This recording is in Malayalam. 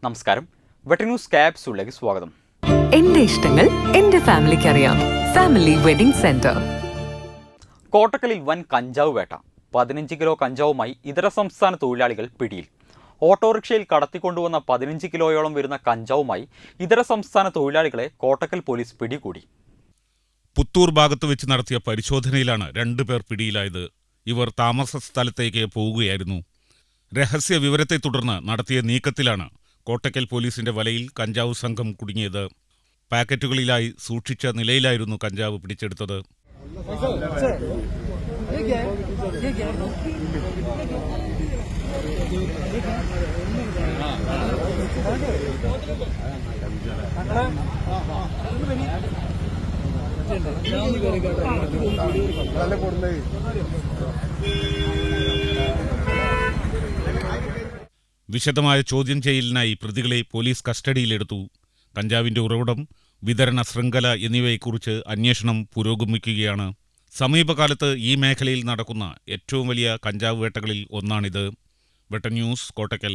നമസ്കാരം. വെട്ടന്യൂസ് ക്യാപ്സ്യൂളിലേക്ക് സ്വാഗതം. എന്റെ ഇഷ്ടങ്ങൾ എന്റെ ഫാമിലിക്ക് അറിയാം. Family wedding centre. കോട്ടക്കലിൽ വൻ കഞ്ചാവ് വേട്ട. 15 കിലോ കഞ്ചാവുമായി ഇതര സംസ്ഥാന തൊഴിലാളികൾ പിടിയിൽ. ഓട്ടോറിക്ഷയിൽ കടത്തിക്കൊണ്ടുവന്ന 15 കിലോയോളം വരുന്ന കഞ്ചാവുമായി ഇതര സംസ്ഥാന തൊഴിലാളികളെ കോട്ടക്കൽ പോലീസ് പിടികൂടി. പുത്തൂർ ഭാഗത്ത് വെച്ച് നടത്തിയ പരിശോധനയിലാണ് 2 പേർ പിടിയിലായത്. ഇവർ താമസ സ്ഥലത്തേക്ക് പോവുകയായിരുന്നു. രഹസ്യ വിവരത്തെ തുടർന്ന് നടത്തിയ നീക്കത്തിലാണ് കോട്ടക്കൽ പോലീസിന്റെ വലയിൽ കഞ്ചാവ് സംഘം കുടുങ്ങിയത്. പാക്കറ്റുകളിലായി സൂക്ഷിച്ച നിലയിലായിരുന്നു കഞ്ചാവ് പിടിച്ചെടുത്തത്. വിശദമായ ചോദ്യം ചെയ്യലിനായി പ്രതികളെ പോലീസ് കസ്റ്റഡിയിലെടുത്തു. കഞ്ചാവിന്റെ ഉറവിടം, വിതരണ ശൃംഖല എന്നിവയെക്കുറിച്ച് അന്വേഷണം പുരോഗമിക്കുകയാണ്. സമീപകാലത്ത് ഈ മേഖലയിൽ നടക്കുന്ന ഏറ്റവും വലിയ കഞ്ചാവ് വേട്ടകളിൽ ഒന്നാണിത്. വെട്ടന്യൂസ്, കോട്ടക്കൽ.